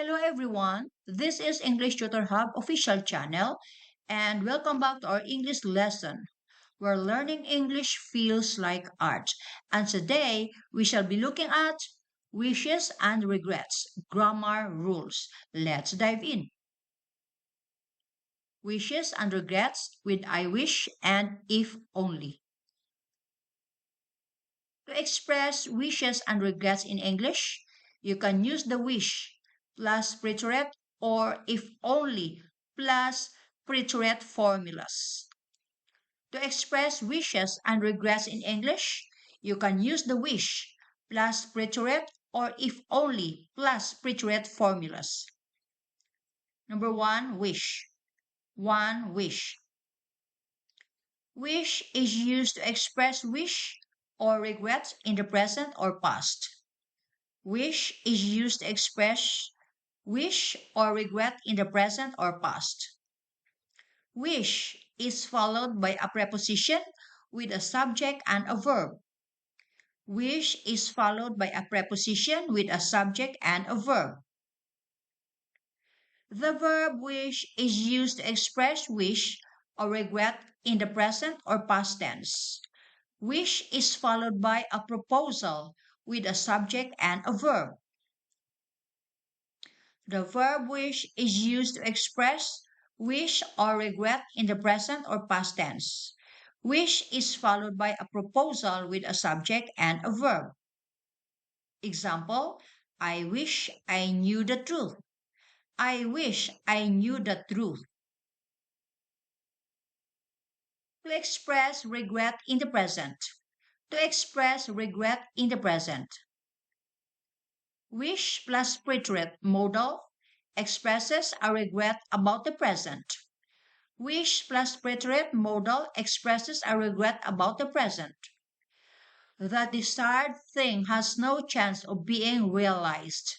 Hello everyone, this is English Tutor Hub official channel and welcome back to our English lesson where learning English feels like art. And today we shall be looking at wishes and regrets, grammar rules. Let's dive in. Wishes and regrets with I wish and if only. To express wishes and regrets in English, you can use the wish plus preterite or if only plus preterite formulas. To express wishes and regrets in English, you can use the wish plus preterite or if only plus preterite formulas. Number one, wish. One wish. Wish is used to express wish or regret in the present or past. Wish is used to express wish or regret in the present or past. Wish is followed by a preposition with a subject and a verb. Wish is followed by a preposition with a subject and a verb. The verb wish is used to express wish or regret in the present or past tense. Wish is followed by a proposal with a subject and a verb. The verb wish is used to express wish or regret in the present or past tense. Wish is followed by a proposal with a subject and a verb. Example, I wish I knew the truth. I wish I knew the truth. To express regret in the present. To express regret in the present. Wish plus preterite modal expresses a regret about the present. Wish plus preterite modal expresses a regret about the present. The desired thing has no chance of being realized.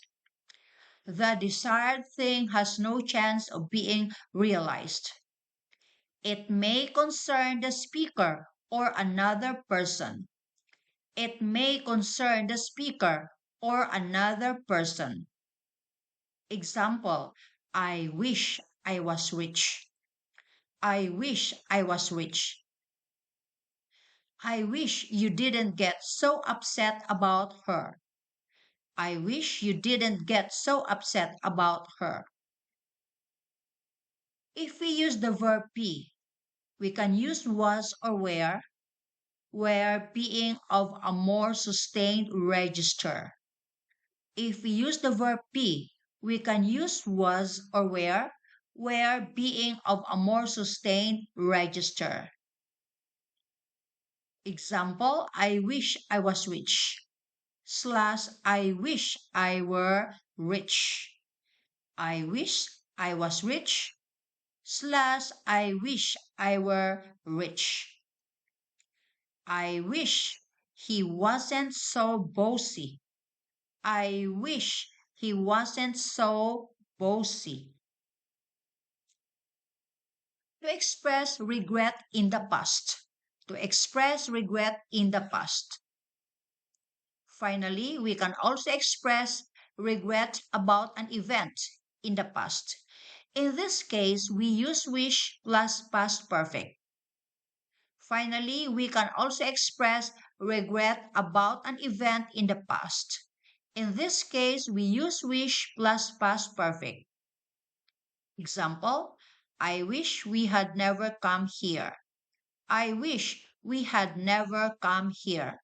The desired thing has no chance of being realized. It may concern the speaker or another person. It may concern the speaker or another person. Example, I wish I was rich. I wish I was rich. I wish you didn't get so upset about her. I wish you didn't get so upset about her. If we use the verb be, we can use was or where being of a more sustained register. If we use the verb be, we can use was or where being of a more sustained register. Example, I wish I was rich. Slash, I wish I were rich. I wish I was rich. Slash, I wish I were rich. I wish he wasn't so bossy. I wish he wasn't so bossy. To express regret in the past. To express regret in the past. Finally, we can also express regret about an event in the past. In this case, we use wish plus past perfect. Finally, we can also express regret about an event in the past. In this case, we use wish plus past perfect. Example, I wish we had never come here. I wish we had never come here.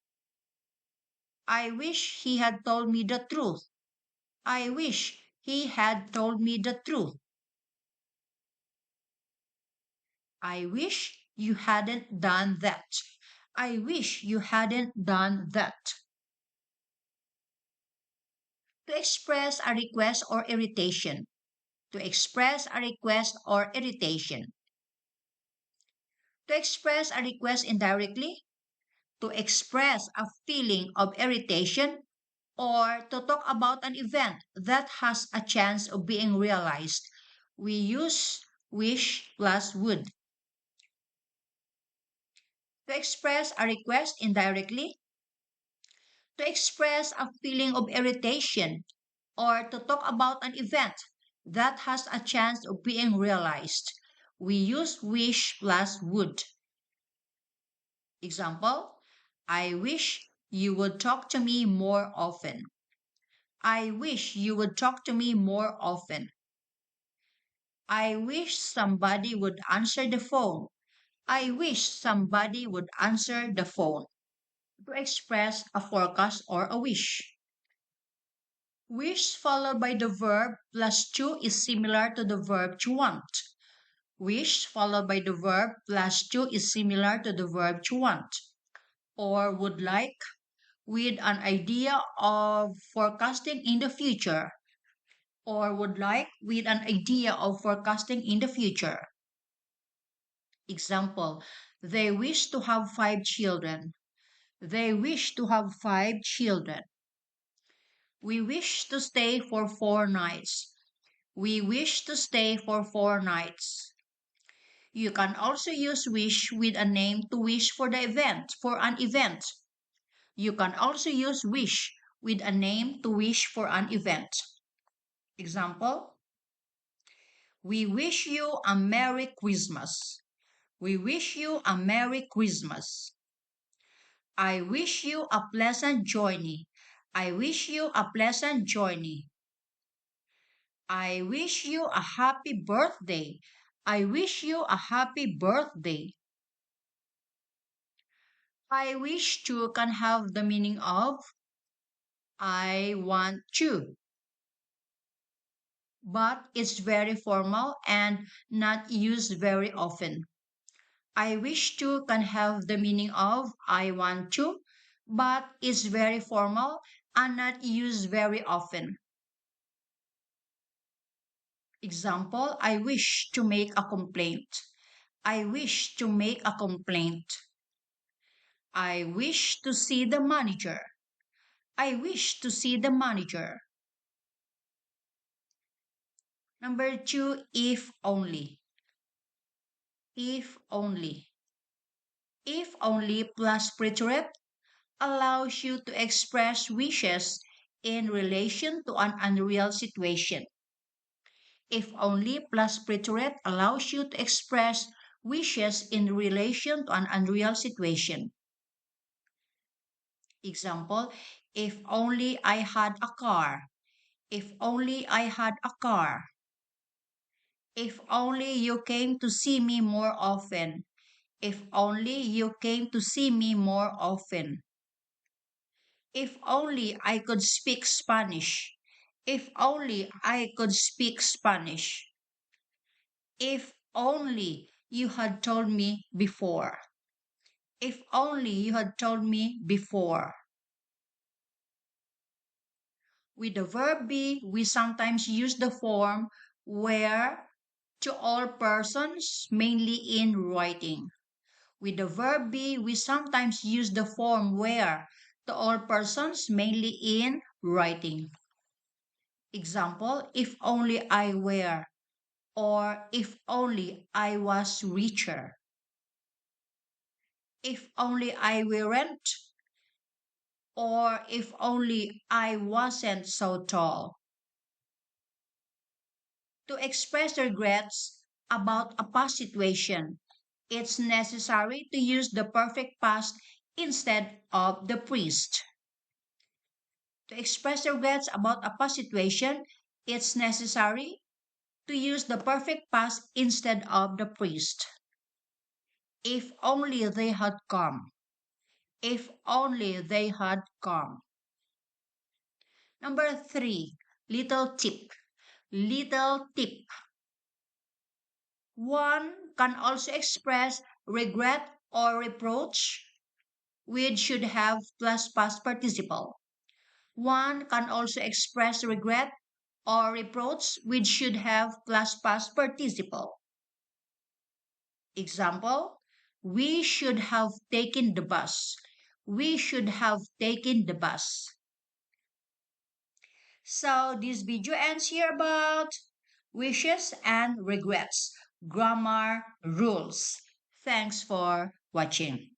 I wish he had told me the truth. I wish he had told me the truth. I wish you hadn't done that. I wish you hadn't done that. To express a request or irritation. To express a request or irritation. To express a request indirectly. To express a feeling of irritation or to talk about an event that has a chance of being realized. We use wish plus would. To express a request indirectly. To express a feeling of irritation or to talk about an event that has a chance of being realized. We use wish plus would. Example, I wish you would talk to me more often. I wish you would talk to me more often. I wish somebody would answer the phone. I wish somebody would answer the phone. To express a forecast or a wish. Wish followed by the verb plus to is similar to the verb to want. Wish followed by the verb plus to is similar to the verb to want. Or would like with an idea of forecasting in the future. Or would like with an idea of forecasting in the future. Example, they wish to have 5 children. They wish to have 5 children. We wish to stay for 4 nights. We wish to stay for 4 nights. You can also use wish with a name to wish for the event, for an event. You can also use wish with a name to wish for an event. Example, we wish you a Merry Christmas. We wish you a Merry Christmas. I wish you a pleasant journey. I wish you a pleasant journey. I wish you a happy birthday. I wish you a happy birthday. I wish to can have the meaning of I want to, but it's very formal and not used very often. I wish to can have the meaning of I want to, but it's very formal and not used very often. Example, I wish to make a complaint. I wish to make a complaint. I wish to see the manager. I wish to see the manager. Number 2, if only. If only. If only plus preterite allows you to express wishes in relation to an unreal situation. If only plus preterite allows you to express wishes in relation to an unreal situation. Example, if only I had a car. If only I had a car. If only you came to see me more often. If only you came to see me more often. If only I could speak Spanish. If only I could speak Spanish. If only you had told me before. If only you had told me before. With the verb be, we sometimes use the form where to all persons, mainly in writing. With the verb be, we sometimes use the form where to all persons, mainly in writing. Example, if only I were, or if only I was richer. If only I weren't, or if only I wasn't so tall. To express regrets about a past situation, it's necessary to use the perfect past instead of the present. To express regrets about a past situation, it's necessary to use the perfect past instead of the present. If only they had come. If only they had come. Number 3, little tip. Little tip. One can also express regret or reproach with should have plus past participle. One can also express regret or reproach with should have plus past participle. Example, we should have taken the bus. We should have taken the bus. So this video ends here about wishes and regrets, grammar rules. Thanks for watching.